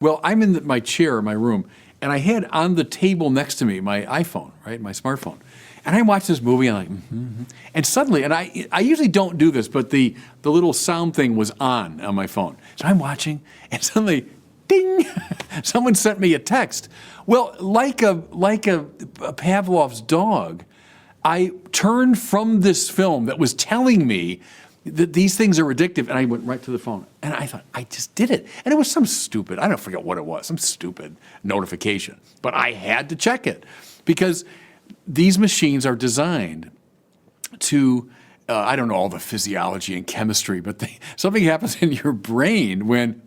Well, I'm in my chair in my room, and I had on the table next to me my iPhone, right, my smartphone. And I watched this movie, and I'm like, and suddenly, and I usually don't do this, but the little sound thing was on my phone. So I'm watching, and suddenly, ding, someone sent me a text. Well, like a Pavlov's dog, I turned from this film that was telling me that these things are addictive, and I went right to the phone. And I thought, I just did it. And it was some stupid, I don't forget what it was, some stupid notification. But I had to check it because these machines are designed to, I don't know all the physiology and chemistry, but something happens in your brain when,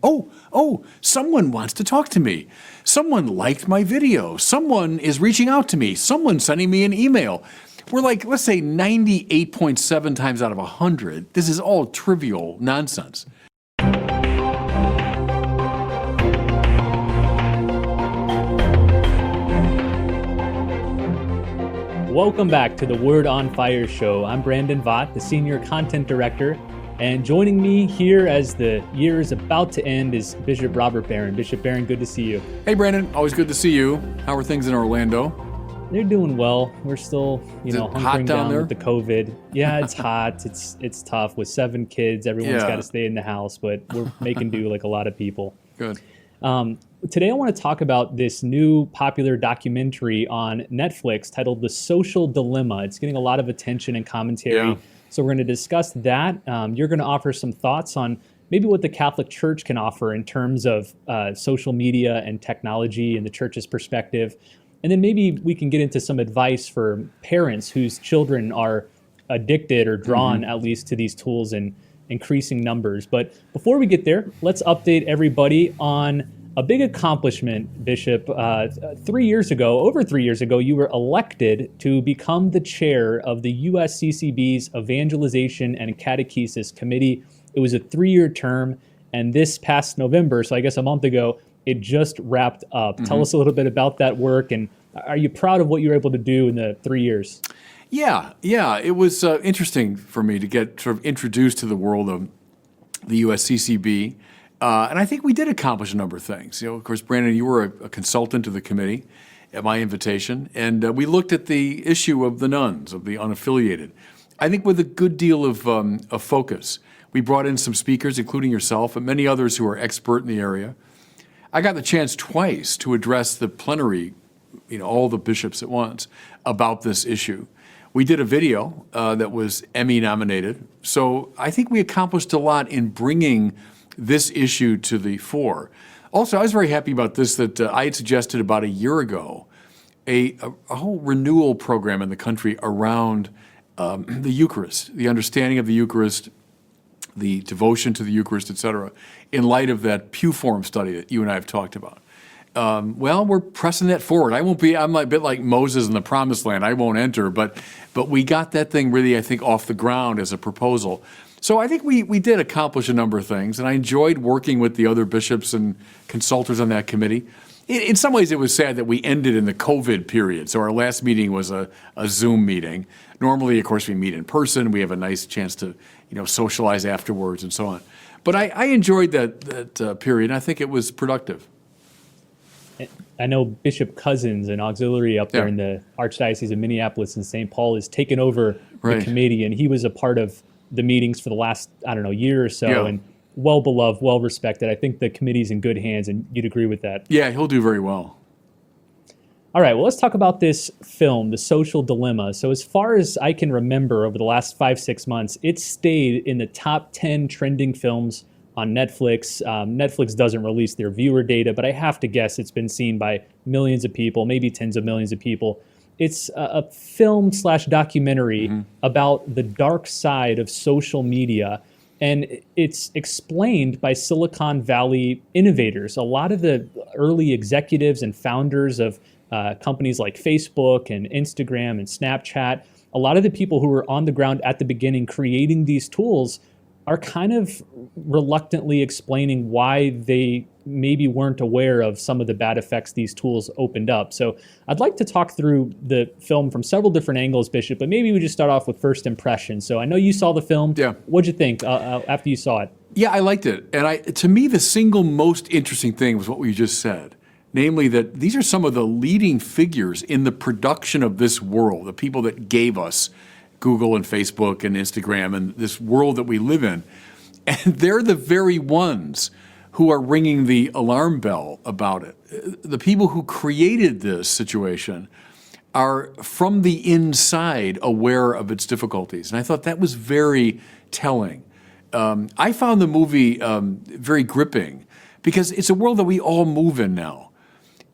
someone wants to talk to me. Someone liked my video. Someone is reaching out to me. Someone's sending me an email. We're like, let's say 98.7 times out of 100, this is all trivial nonsense. Welcome back to the Word on Fire show. I'm Brandon Vaught, the Senior Content Director, and joining me here as the year is about to end is Bishop Robert Barron. Bishop Barron, good to see you. Hey, Brandon, always good to see you. How are things in Orlando? They're doing well. We're still, hunkering down with the COVID. Yeah, it's hot. It's tough with 7 kids. Everyone's got to stay in the house, but we're making do like a lot of people. Good. Today I want to talk about this new popular documentary on Netflix titled The Social Dilemma. It's getting a lot of attention and commentary. Yeah. So we're going to discuss that. You're going to offer some thoughts on maybe what the Catholic Church can offer in terms of social media and technology and the church's perspective. And then maybe we can get into some advice for parents whose children are addicted or drawn at least to these tools in increasing numbers. But before we get there, let's update everybody on a big accomplishment, Bishop. Over 3 years ago, you were elected to become the chair of the USCCB's Evangelization and Catechesis Committee. It was a 3-year term, and this past November, so I guess a month ago, it just wrapped up. Tell us a little bit about that work, and are you proud of what you were able to do in the 3 years? Yeah. It was interesting for me to get sort of introduced to the world of the USCCB. And I think we did accomplish a number of things. Of course, Brandon, you were a consultant to the committee at my invitation, and we looked at the issue of the nuns, of the unaffiliated. I think with a good deal of focus. We brought in some speakers, including yourself, and many others who are expert in the area. I got the chance twice to address the plenary, all the bishops at once, about this issue. We did a video that was Emmy nominated. So I think we accomplished a lot in bringing this issue to the fore. Also, I was very happy about this, that I had suggested about a year ago a whole renewal program in the country around the Eucharist, the understanding of the Eucharist, the devotion to the Eucharist, et cetera, in light of that Pew Forum study that you and I have talked about. Well, we're pressing that forward. I'm a bit like Moses in the Promised Land. I won't enter, but we got that thing really, I think, off the ground as a proposal. So I think we did accomplish a number of things, and I enjoyed working with the other bishops and consultants on that committee. In some ways, it was sad that we ended in the COVID period. So our last meeting was a Zoom meeting. Normally, of course, we meet in person. We have a nice chance to, socialize afterwards and so on. But I enjoyed that period, and I think it was productive. I know Bishop Cousins, an auxiliary up there in the Archdiocese of Minneapolis and St. Paul, has taken over the committee, and he was a part of the meetings for the last, year or so, and well-beloved, well-respected. I think the committee's in good hands, and you'd agree with that. Yeah, he'll do very well. All right, well, let's talk about this film, The Social Dilemma. So as far as I can remember over the last 5-6 months, it stayed in the top 10 trending films on Netflix. Netflix doesn't release their viewer data, but I have to guess it's been seen by millions of people, maybe tens of millions of people. It's a film/documentary about the dark side of social media, and it's explained by Silicon Valley innovators. A lot of the early executives and founders of companies like Facebook and Instagram and Snapchat, a lot of the people who were on the ground at the beginning creating these tools are kind of reluctantly explaining why they maybe weren't aware of some of the bad effects these tools opened up. So I'd like to talk through the film from several different angles, Bishop, but maybe we just start off with first impressions. So I know you saw the film. Yeah. What'd you think after you saw it? Yeah, I liked it. And to me, the single most interesting thing was what we just said, namely that these are some of the leading figures in the production of this world, the people that gave us Google and Facebook and Instagram and this world that we live in. And they're the very ones who are ringing the alarm bell about it. The people who created this situation are from the inside aware of its difficulties. And I thought that was very telling. I found the movie very gripping because it's a world that we all move in now.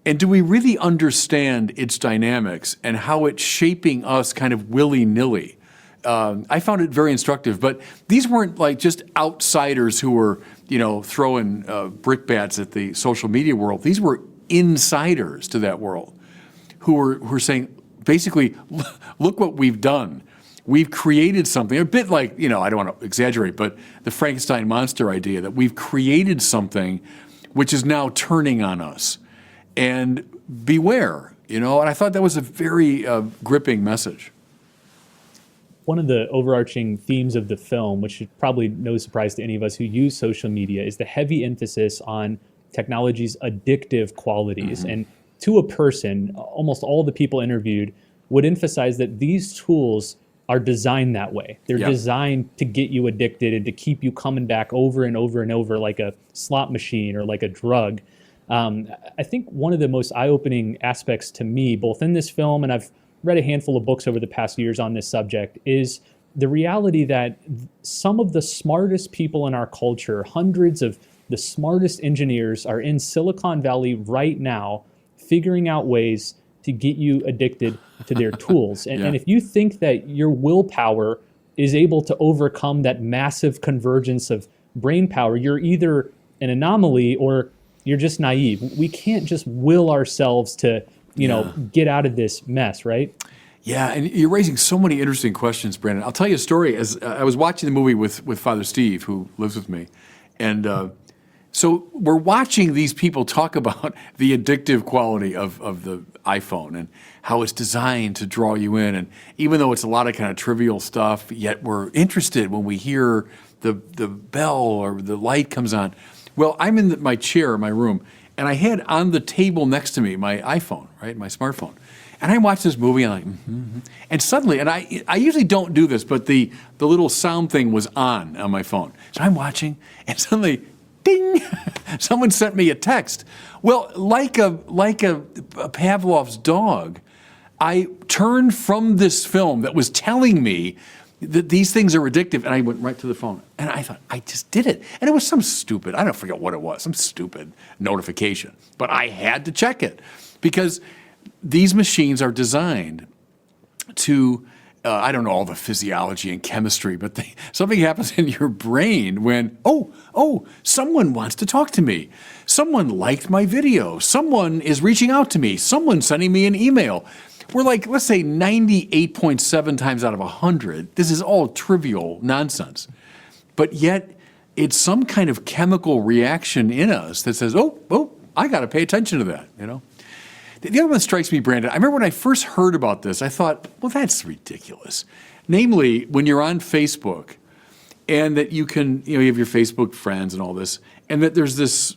And do we really understand its dynamics and how it's shaping us kind of willy-nilly? I found it very instructive, but these weren't like just outsiders who were, throwing brickbats at the social media world. These were insiders to that world who were saying, basically, look what we've done. We've created something, a bit like, I don't want to exaggerate, but the Frankenstein monster idea that we've created something which is now turning on us. And beware, and I thought that was a very gripping message. One of the overarching themes of the film, which is probably no surprise to any of us who use social media, is the heavy emphasis on technology's addictive qualities. And to a person, almost all the people interviewed would emphasize that these tools are designed that way. They're designed to get you addicted and to keep you coming back over and over and over like a slot machine or like a drug. I think one of the most eye-opening aspects to me, both in this film, and I've read a handful of books over the past years on this subject, is the reality that some of the smartest people in our culture, hundreds of the smartest engineers, are in Silicon Valley right now figuring out ways to get you addicted to their tools. And if you think that your willpower is able to overcome that massive convergence of brain power, you're either an anomaly or you're just naive. We can't just will ourselves to get out of this mess, right? Yeah, and you're raising so many interesting questions, Brandon. I'll tell you a story. As I was watching the movie with Father Steve, who lives with me, and so we're watching these people talk about the addictive quality of the iPhone and how it's designed to draw you in. And even though it's a lot of kind of trivial stuff, yet we're interested when we hear the bell or the light comes on. Well, I'm in my chair in my room, and I had on the table next to me my iPhone, right, my smartphone. And I watched this movie, and I'm like, and suddenly, and I usually don't do this, but the little sound thing was on my phone. So I'm watching, and suddenly, ding, someone sent me a text. Well, like a Pavlov's dog, I turned from this film that was telling me that these things are addictive, and I went right to the phone. And I thought, I just did it. And it was some stupid, I don't forget what it was, some stupid notification. But I had to check it because these machines are designed to, I don't know all the physiology and chemistry, but something happens in your brain when, someone wants to talk to me. Someone liked my video. Someone is reaching out to me. Someone's sending me an email. We're like, let's say 98.7 times out of 100, this is all trivial nonsense. But yet, it's some kind of chemical reaction in us that says, I got to pay attention to that, The other one that strikes me, Brandon, I remember when I first heard about this, I thought, well, that's ridiculous. Namely, when you're on Facebook and that you can, you have your Facebook friends and all this, and that there's this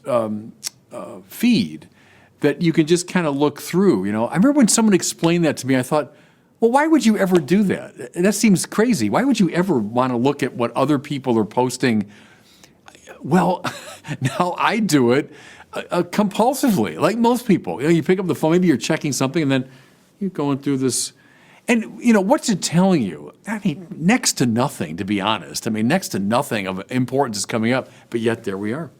feed that you can just kind of look through, I remember when someone explained that to me, I thought, well, why would you ever do that? That seems crazy. Why would you ever want to look at what other people are posting? Well, now I do it compulsively, like most people. You pick up the phone, maybe you're checking something, and then you're going through this. And, what's it telling you? I mean, next to nothing, to be honest. I mean, next to nothing of importance is coming up, but yet there we are.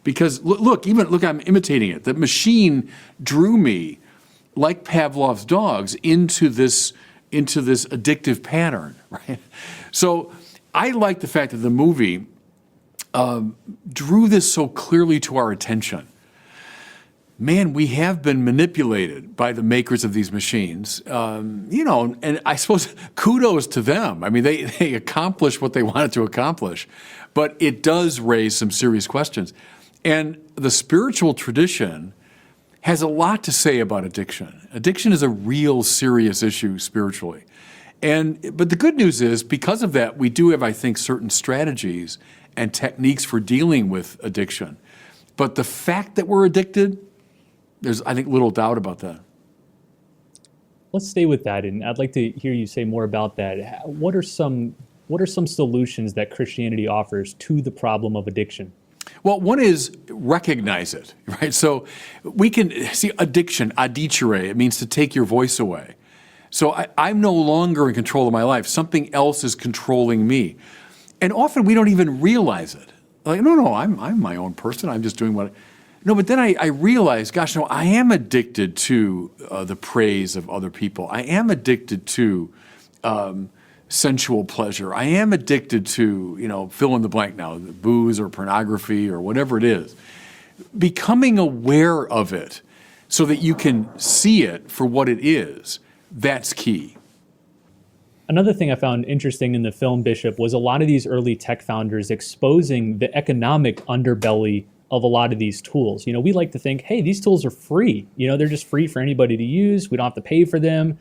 Because, look, I'm imitating it. The machine drew me, like Pavlov's dogs, into this addictive pattern, right? So I like the fact that the movie drew this so clearly to our attention. Man, we have been manipulated by the makers of these machines, and I suppose kudos to them. I mean, they accomplished what they wanted to accomplish, but it does raise some serious questions. And the spiritual tradition has a lot to say about addiction. Addiction is a real serious issue spiritually. But the good news is, because of that, we do have, I think, certain strategies and techniques for dealing with addiction. But the fact that we're addicted, there's, I think, little doubt about that. Let's stay with that, and I'd like to hear you say more about that. What are some solutions that Christianity offers to the problem of addiction? Well, one is recognize it, right? So we can see addiction, adicere, it means to take your voice away. So I'm no longer in control of my life. Something else is controlling me. And often we don't even realize it. Like, no, I'm my own person. I'm just doing what. No, but then I realize, gosh, no, I am addicted to the praise of other people. I am addicted to sensual pleasure. I am addicted to, fill in the blank now, booze or pornography or whatever it is. Becoming aware of it so that you can see it for what it is, that's key. Another thing I found interesting in the film, Bishop, was a lot of these early tech founders exposing the economic underbelly of a lot of these tools. We like to think, hey, these tools are free. They're just free for anybody to use. We don't have to pay for them.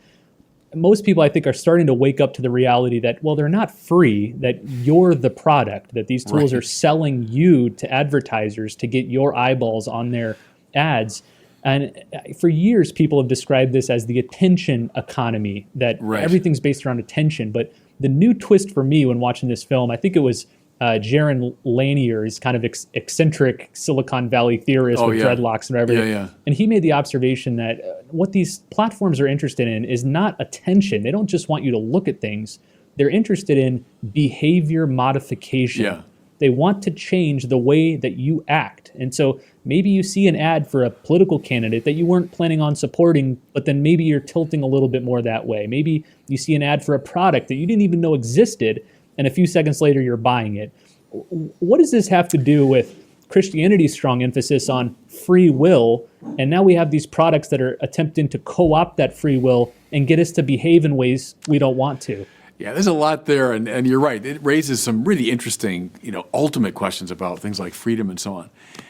Most people, I think, are starting to wake up to the reality that, well, they're not free, that you're the product, that these tools are selling you to advertisers to get your eyeballs on their ads. And for years, people have described this as the attention economy, that everything's based around attention. But the new twist for me when watching this film, I think it was Jaron Lanier, is kind of eccentric Silicon Valley theorist with dreadlocks and everything. And he made the observation that what these platforms are interested in is not attention. They don't just want you to look at things. They're interested in behavior modification. Yeah. They want to change the way that you act. And so maybe you see an ad for a political candidate that you weren't planning on supporting, but then maybe you're tilting a little bit more that way. Maybe you see an ad for a product that you didn't even know existed, and a few seconds later you're buying it. What does this have to do with Christianity's strong emphasis on free will? And now we have these products that are attempting to co-opt that free will and get us to behave in ways we don't want to. Yeah, there's a lot there, and you're right. It raises some really interesting, ultimate questions about things like freedom and so on.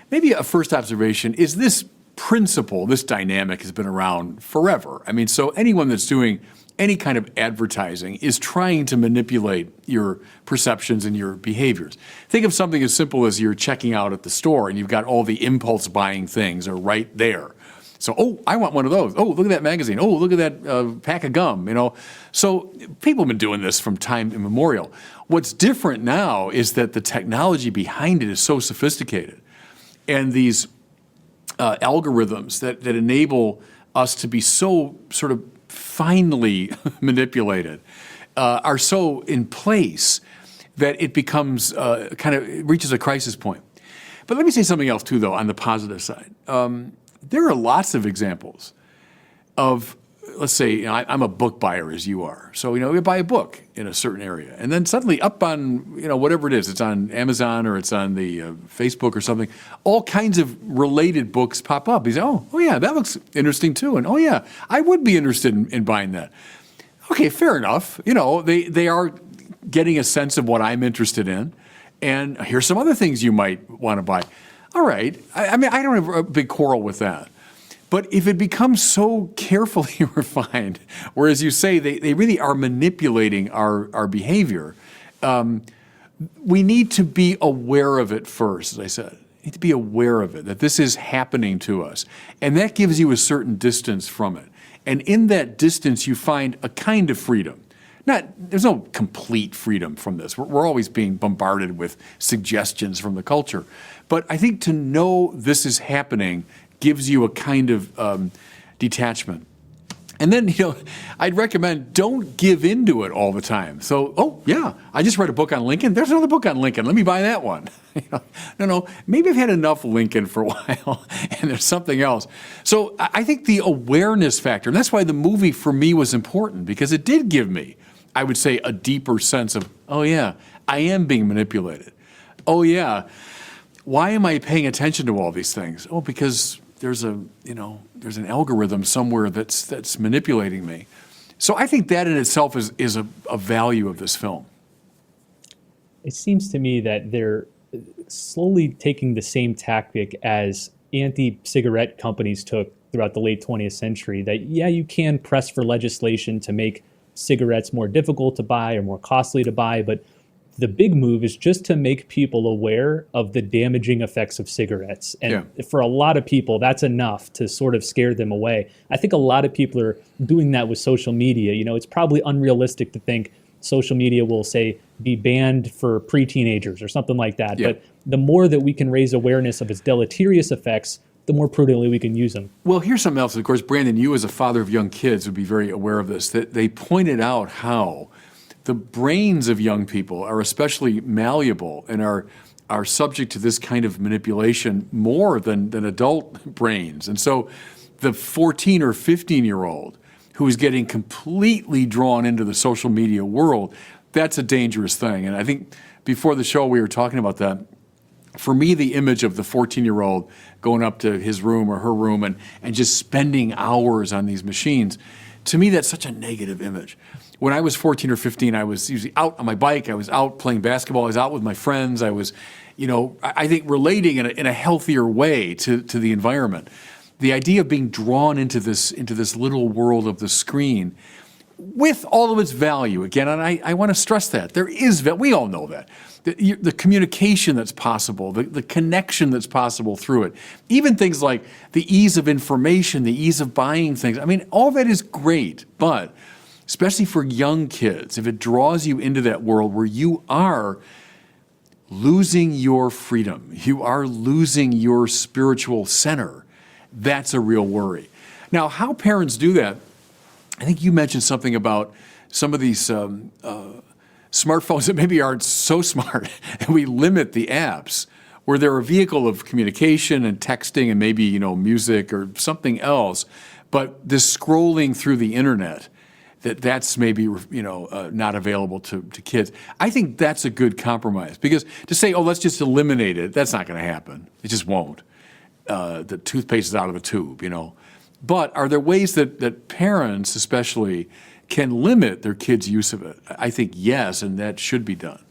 Maybe a first observation is this principle, this dynamic has been around forever. I mean, so anyone that's doing any kind of advertising is trying to manipulate your perceptions and your behaviors. Think of something as simple as you're checking out at the store and you've got all the impulse buying things are right there. So, I want one of those. Oh, look at that magazine. Oh, look at that pack of gum, So people have been doing this from time immemorial. What's different now is that the technology behind it is so sophisticated. And these algorithms that enable us to be so sort of finely manipulated are so in place that it becomes it reaches a crisis point. But let me say something else too, though, on the positive side. There are lots of examples of, let's say, I'm a book buyer as you are. So, we buy a book in a certain area. And then suddenly up on, whatever it is, it's on Amazon or it's on the Facebook or something, all kinds of related books pop up. You say, oh yeah, that looks interesting too. And oh yeah, I would be interested in buying that. Okay, fair enough. They are getting a sense of what I'm interested in. And here's some other things you might want to buy. All right. I mean, I don't have a big quarrel with that. But if it becomes so carefully refined, whereas you say they really are manipulating our behavior, we need to be aware of it first, as I said. We need to be aware of it, that this is happening to us. And that gives you a certain distance from it. And in that distance, you find a kind of freedom. There's no complete freedom from this. We're always being bombarded with suggestions from the culture. But I think to know this is happening gives you a kind of detachment. And then, I'd recommend don't give into it all the time. So, oh, yeah, I just read a book on Lincoln. There's another book on Lincoln. Let me buy that one. No, maybe I've had enough Lincoln for a while and there's something else. So I think the awareness factor, and that's why the movie for me was important, because it did give me, I would say, a deeper sense of, oh, yeah, I am being manipulated. Oh, yeah, why am I paying attention to all these things? Oh, because there's an algorithm somewhere that's manipulating me. So I think that in itself is a value of this film. It seems to me that there slowly taking the same tactic as anti-cigarette companies took throughout the late 20th century, that, yeah, you can press for legislation to make cigarettes more difficult to buy or more costly to buy, but the big move is just to make people aware of the damaging effects of cigarettes. And for a lot of people, that's enough to sort of scare them away. I think a lot of people are doing that with social media. You know, it's probably unrealistic to think social media will, say, be banned for pre-teenagers or something like that. But the more that we can raise awareness of its deleterious effects, the more prudently we can use them. Well, here's something else. Of course, Brandon, you as a father of young kids would be very aware of this, that they pointed out how the brains of young people are especially malleable and are subject to this kind of manipulation more than adult brains. And so the 14 or 15-year-old who is getting completely drawn into the social media world, that's a dangerous thing. And I think before the show we were talking about that. For me, the image of the 14-year-old going up to his room or her room and just spending hours on these machines, to me, that's such a negative image. When I was 14 or 15, I was usually out on my bike. I was out playing basketball. I was out with my friends. I was, I think relating in a healthier way to the environment. The idea of being drawn into this little world of the screen, with all of its value, again, and I want to stress that there is, we all know that. The communication that's possible, the connection that's possible through it, even things like the ease of information, the ease of buying things. I mean, all of that is great, but especially for young kids, if it draws you into that world where you are losing your freedom, you are losing your spiritual center, that's a real worry. Now, how parents do that, I think you mentioned something about some of these smartphones that maybe aren't so smart, and we limit the apps where they're a vehicle of communication and texting and maybe, music or something else, but this scrolling through the internet, that's maybe, not available to kids. I think that's a good compromise, because to say, oh, let's just eliminate it, that's not going to happen. It just won't. The toothpaste is out of the tube, But are there ways that parents especially can limit their kids' use of it? I think yes, and that should be done.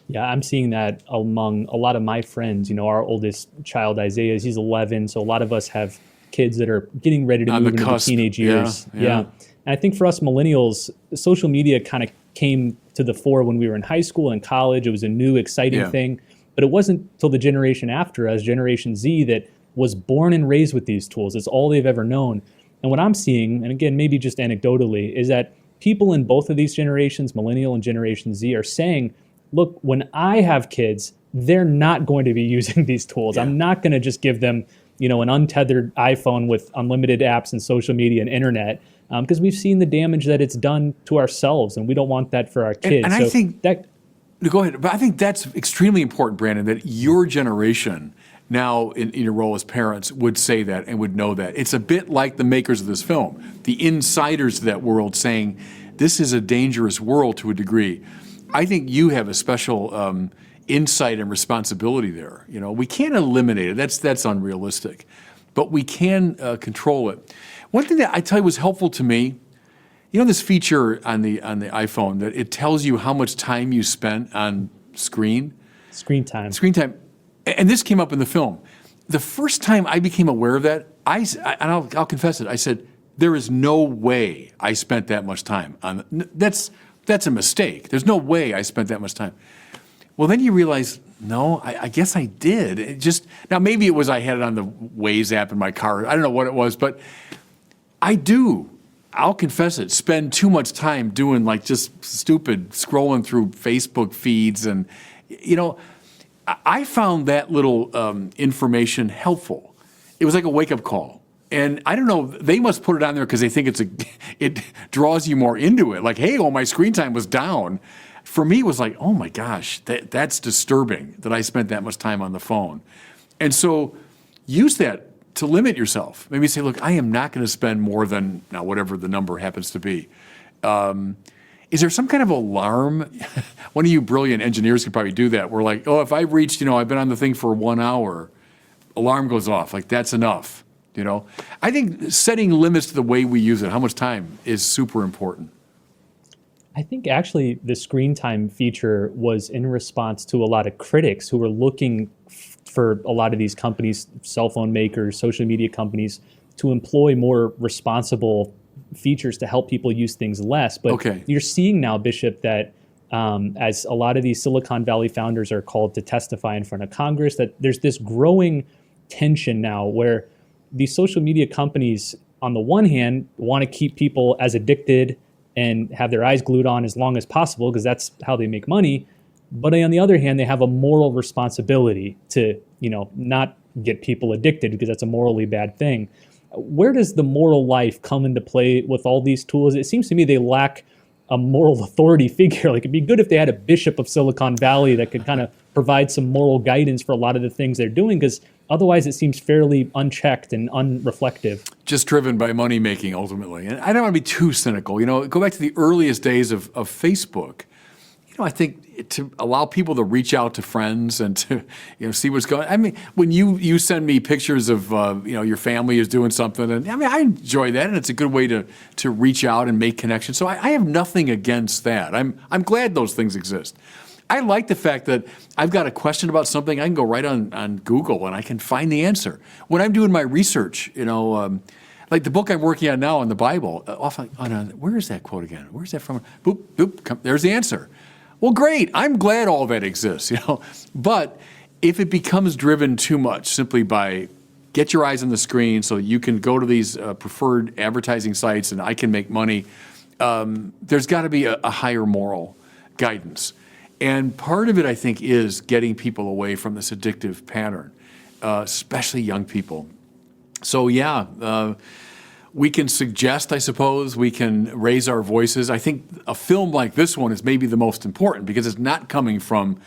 Yeah, I'm seeing that among a lot of my friends. Our oldest child, Isaiah, he's 11, so a lot of us have kids that are getting ready to move into the teenage years. Yeah. And I think for us millennials, social media kind of came to the fore when we were in high school and college. It was a new, exciting thing. But it wasn't till the generation after us, Generation Z, that was born and raised with these tools. It's all they've ever known. And what I'm seeing, and again, maybe just anecdotally, is that people in both of these generations, Millennial and Generation Z, are saying, look, when I have kids, they're not going to be using these tools. I'm not going to just give them, an untethered iPhone with unlimited apps and social media and internet, because we've seen the damage that it's done to ourselves, and we don't want that for our kids. And I think that, go ahead, but I think that's extremely important, Brandon, that your generation now in your role as parents would say that and would know that. It's a bit like the makers of this film, the insiders to that world, saying this is a dangerous world to a degree. I think you have a special insight and responsibility there. We can't eliminate it. That's unrealistic, but we can control it. One thing that I tell you was helpful to me, this feature on the iPhone that it tells you how much time you spent on screen time. And this came up in the film. The first time I became aware of that, I'll confess it, I said, there is no way I spent that much time on that's a mistake. There's no way I spent that much time. Well, then you realize, no, I guess I did. Now maybe it was I had it on the Waze app in my car. I don't know what it was, but I'll confess it, spend too much time doing like just stupid scrolling through Facebook feeds. And, I found that little information helpful. It was like a wake-up call. And I don't know, they must put it on there because they think it draws you more into it. Like, hey, my screen time was down. For me, it was like, oh my gosh, that's disturbing that I spent that much time on the phone. And so use that to limit yourself. Maybe say, look, I am not going to spend more than, now whatever the number happens to be. Is there some kind of alarm? One of you brilliant engineers could probably do that. We're like, if I've reached, I've been on the thing for 1 hour, alarm goes off. Like, that's enough, I think setting limits to the way we use it, how much time, is super important. I think actually the screen time feature was in response to a lot of critics who were looking for a lot of these companies, cell phone makers, social media companies, to employ more responsible features to help people use things less. But Okay. you're seeing now, Bishop, that as a lot of these Silicon Valley founders are called to testify in front of Congress, that there's this growing tension now where these social media companies, on the one hand, want to keep people as addicted and have their eyes glued on as long as possible because that's how they make money. But on the other hand, they have a moral responsibility to, not get people addicted because that's a morally bad thing. Where does the moral life come into play with all these tools? It seems to me they lack a moral authority figure. Like, it'd be good if they had a bishop of Silicon Valley that could kind of provide some moral guidance for a lot of the things they're doing, because otherwise it seems fairly unchecked and unreflective. Just driven by money making ultimately. And I don't want to be too cynical. Go back to the earliest days of Facebook. I think to allow people to reach out to friends and to see what's going on. I mean, when you send me pictures of your family is doing something, and I enjoy that, and it's a good way to reach out and make connections. So I have nothing against that. I'm glad those things exist. I like the fact that I've got a question about something, I can go right on Google and I can find the answer. When I'm doing my research, like the book I'm working on now on the Bible, where is that quote again? Where's that from? Boop, boop, there's the answer. Well, great. I'm glad all that exists, But if it becomes driven too much simply by get your eyes on the screen so you can go to these preferred advertising sites and I can make money, there's got to be a higher moral guidance. And part of it, I think, is getting people away from this addictive pattern, especially young people. So, we can suggest, I suppose, we can raise our voices. I think a film like this one is maybe the most important because it's not coming from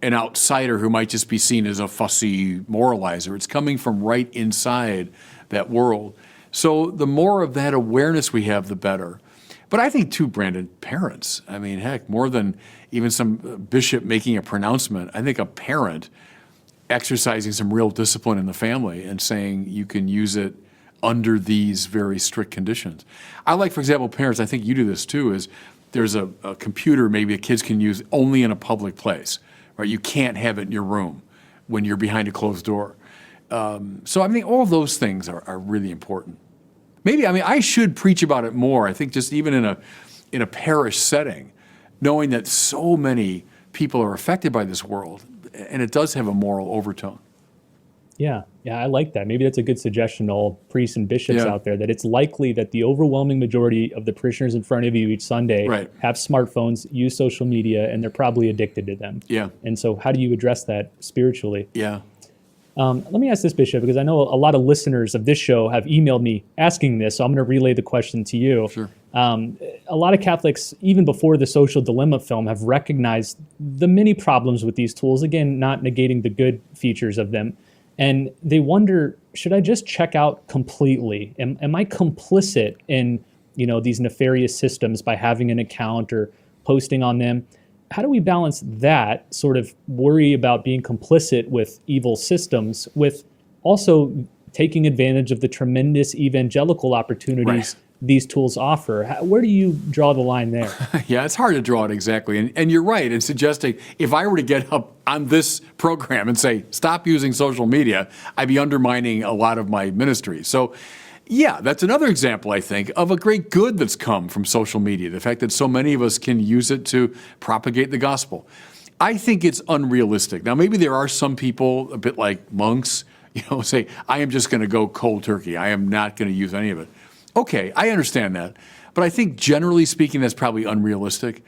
an outsider who might just be seen as a fussy moralizer. It's coming from right inside that world. So the more of that awareness we have, the better. But I think, too, Brandon, parents, heck, more than even some bishop making a pronouncement, I think a parent exercising some real discipline in the family and saying you can use it under these very strict conditions. I like, for example, parents, I think you do this too, is there's a computer maybe the kids can use only in a public place, right? You can't have it in your room when you're behind a closed door. So I think all those things are really important. Maybe, I should preach about it more. I think just even in a parish setting, knowing that so many people are affected by this world, and it does have a moral overtone. Yeah, I like that. Maybe that's a good suggestion to all priests and bishops out there, that it's likely that the overwhelming majority of the parishioners in front of you each Sunday have smartphones, use social media, and they're probably addicted to them. Yeah. And so how do you address that spiritually? Yeah. Let me ask this, Bishop, because I know a lot of listeners of this show have emailed me asking this, so I'm going to relay the question to you. Sure. A lot of Catholics, even before the Social Dilemma film, have recognized the many problems with these tools, again, not negating the good features of them. And they wonder, should I just check out completely? Am I complicit in these nefarious systems by having an account or posting on them? How do we balance that sort of worry about being complicit with evil systems with also taking advantage of the tremendous evangelical opportunities these tools offer? Where do you draw the line there? Yeah, it's hard to draw it exactly. And you're right in suggesting if I were to get up on this program and say, stop using social media, I'd be undermining a lot of my ministry. So, yeah, that's another example, I think, of a great good that's come from social media, the fact that so many of us can use it to propagate the gospel. I think it's unrealistic. Now, maybe there are some people, a bit like monks, say, I am just going to go cold turkey. I am not going to use any of it. Okay, I understand that. But I think generally speaking, that's probably unrealistic.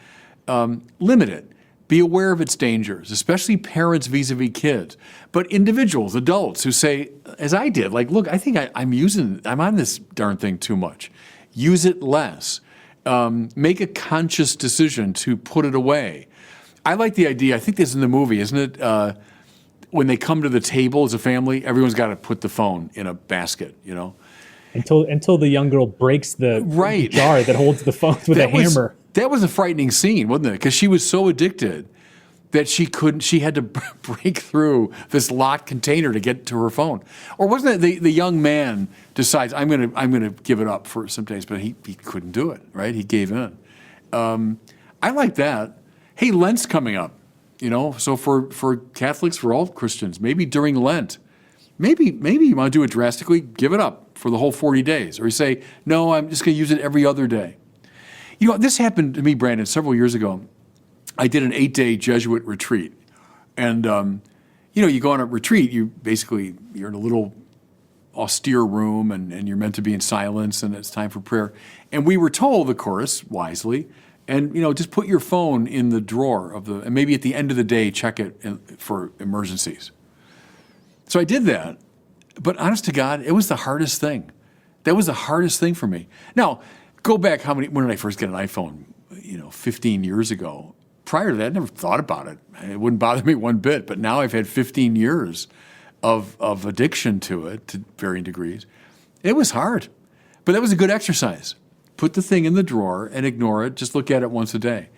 Limit it. Be aware of its dangers, especially parents vis-a-vis kids. But individuals, adults who say, as I did, like, look, I think I'm on this darn thing too much. Use it less. Make a conscious decision to put it away. I like the idea, I think this is in the movie, isn't it? When they come to the table as a family, everyone's got to put the phone in a basket, Until the young girl breaks the jar that holds the phone with a hammer. That was a frightening scene, wasn't it? Because she was so addicted that she had to break through this locked container to get to her phone. Or wasn't it the young man decides, I'm gonna give it up for some days, but he couldn't do it, right? He gave in. I like that. Hey, Lent's coming up, so for Catholics, for all Christians, maybe during Lent, maybe you want to do it drastically, give it up for the whole 40 days. Or you say, no, I'm just going to use it every other day. This happened to me, Brandon, several years ago. I did an 8-day Jesuit retreat. And, you go on a retreat, you're in a little austere room and you're meant to be in silence and it's time for prayer. And we were told, of course, wisely, and, just put your phone in the drawer and maybe at the end of the day, check it for emergencies. So I did that. But honest to God, it was the hardest thing. That was the hardest thing for me. Now, go back when did I first get an iPhone? 15 years ago. Prior to that, I never thought about it. It wouldn't bother me one bit. But now I've had 15 years of addiction to it to varying degrees. It was hard. But that was a good exercise. Put the thing in the drawer and ignore it. Just look at it once a day.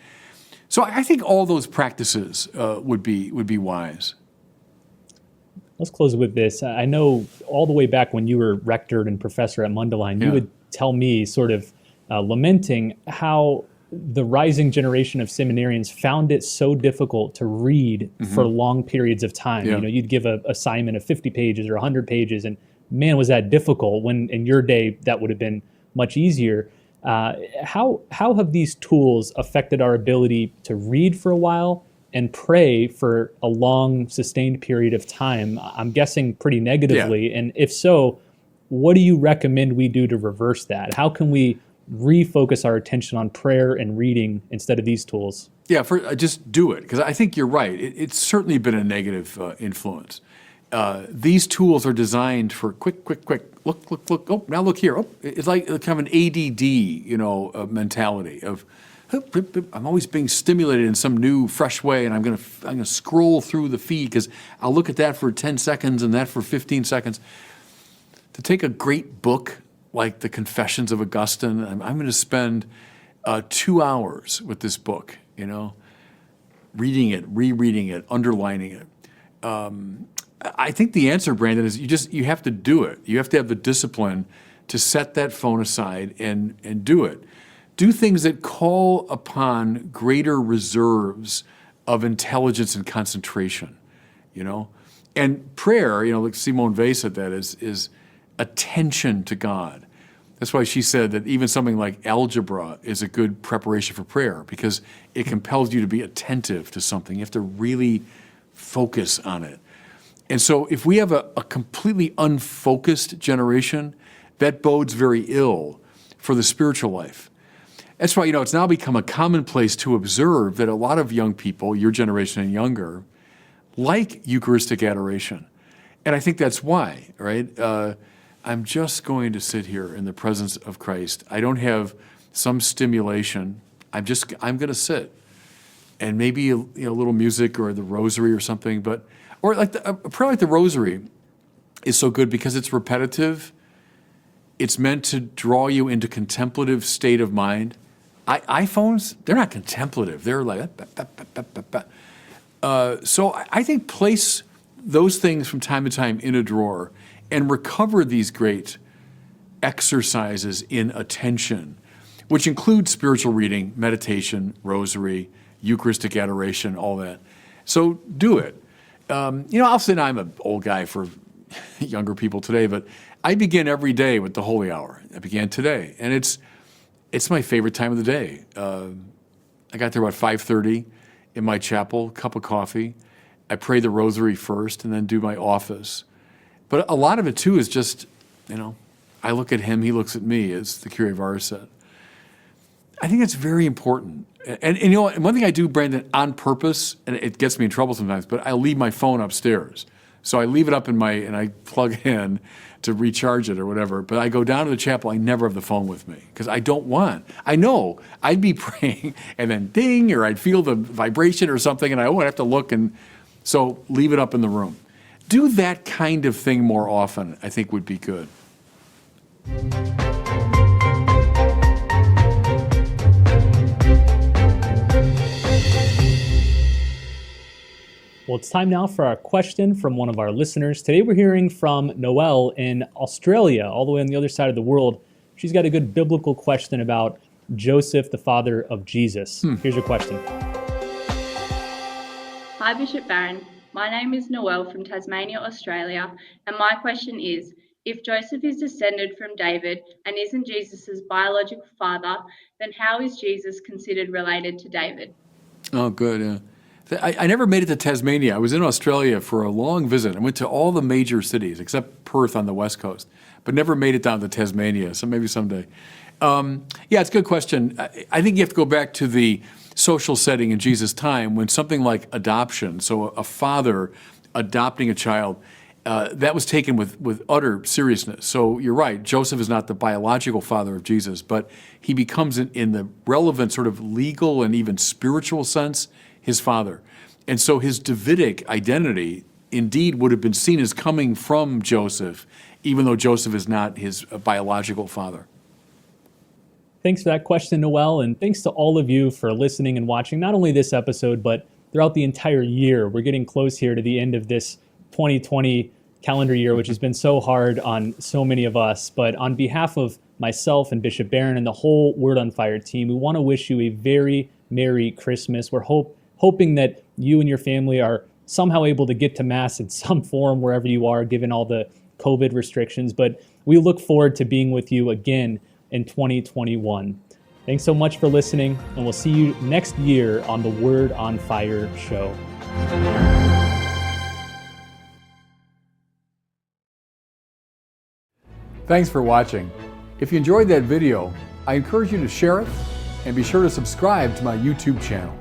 So I think all those practices would be wise. Let's close with this. I know all the way back when you were rector and professor at Mundelein, you would tell me sort of lamenting how the rising generation of seminarians found it so difficult to read for long periods of time. Yeah. You'd give an assignment of 50 pages or 100 pages, and man, was that difficult when in your day that would have been much easier. How have these tools affected our ability to read for a while and pray for a long, sustained period of time? I'm guessing pretty negatively. Yeah. And if so, what do you recommend we do to reverse that? How can we refocus our attention on prayer and reading instead of these tools? Yeah, just do it, because I think you're right. It's certainly been a negative influence. These tools are designed for quick, look. Oh, now look here. Oh, it's like kind of an ADD, mentality of, I'm always being stimulated in some new, fresh way, and I'm gonna scroll through the feed because I'll look at that for 10 seconds and that for 15 seconds. To take a great book like the Confessions of Augustine, I'm going to spend 2 hours with this book, reading it, rereading it, underlining it. I think the answer, Brandon, is you have to do it. You have to have the discipline to set that phone aside and do it. Do things that call upon greater reserves of intelligence and concentration, And prayer, like Simone Weil said that, is attention to God. That's why she said that even something like algebra is a good preparation for prayer because it compels you to be attentive to something. You have to really focus on it. And so if we have a completely unfocused generation, that bodes very ill for the spiritual life. That's why, it's now become a commonplace to observe that a lot of young people, your generation and younger, like Eucharistic adoration. And I think that's why, right? I'm just going to sit here in the presence of Christ. I don't have some stimulation. I'm going to sit. And maybe a little music or the rosary or something, or like a prayer like the rosary is so good because it's repetitive. It's meant to draw you into contemplative state of mind. iPhones, they're not contemplative. They're like, so I think place those things from time to time in a drawer and recover these great exercises in attention, which include spiritual reading, meditation, rosary, Eucharistic adoration, all that. So do it. I'll say I'm an old guy for younger people today, but I begin every day with the Holy Hour. I began today, and it's my favorite time of the day. I got there about 5:30 in my chapel, cup of coffee. I pray the rosary first and then do my office. But a lot of it, too, is just, I look at him, he looks at me, as the Curé of Ars said. I think that's very important. And one thing I do, Brandon, on purpose, and it gets me in trouble sometimes, but I leave my phone upstairs. So I leave it up and I plug it in to recharge it or whatever. But I go down to the chapel, I never have the phone with me because I know I'd be praying and then ding, or I'd feel the vibration or something and I have to look, and so leave it up in the room. Do that kind of thing more often, I think would be good. Well, it's time now for our question from one of our listeners. Today we're hearing from Noelle in Australia, all the way on the other side of the world. She's got a good biblical question about Joseph the father of Jesus? Here's your question. Hi, Bishop Barron. My name is Noelle from Tasmania, Australia, and my question is, if Joseph is descended from David and isn't Jesus' biological father, then how is Jesus considered related to David? Oh, good. Yeah. I never made it to Tasmania. I was in Australia for a long visit. I went to all the major cities except Perth on the West Coast, but never made it down to Tasmania. So maybe someday. Yeah, it's a good question. I think you have to go back to the social setting in Jesus' time when something like adoption, so a father adopting a child, that was taken with utter seriousness. So you're right, Joseph is not the biological father of Jesus, but he becomes, in the relevant sort of legal and even spiritual sense, his father. And so his Davidic identity indeed would have been seen as coming from Joseph, even though Joseph is not his biological father. Thanks for that question, Noelle, and thanks to all of you for listening and watching, not only this episode, but throughout the entire year. We're getting close here to the end of this 2020 calendar year, which has been so hard on so many of us. But on behalf of myself and Bishop Barron and the whole Word on Fire team, we want to wish you a very Merry Christmas. We're hoping that you and your family are somehow able to get to Mass in some form wherever you are, given all the COVID restrictions. But we look forward to being with you again in 2021. Thanks so much for listening, and we'll see you next year on the Word on Fire show. Thanks for watching. If you enjoyed that video, I encourage you to share it and be sure to subscribe to my YouTube channel.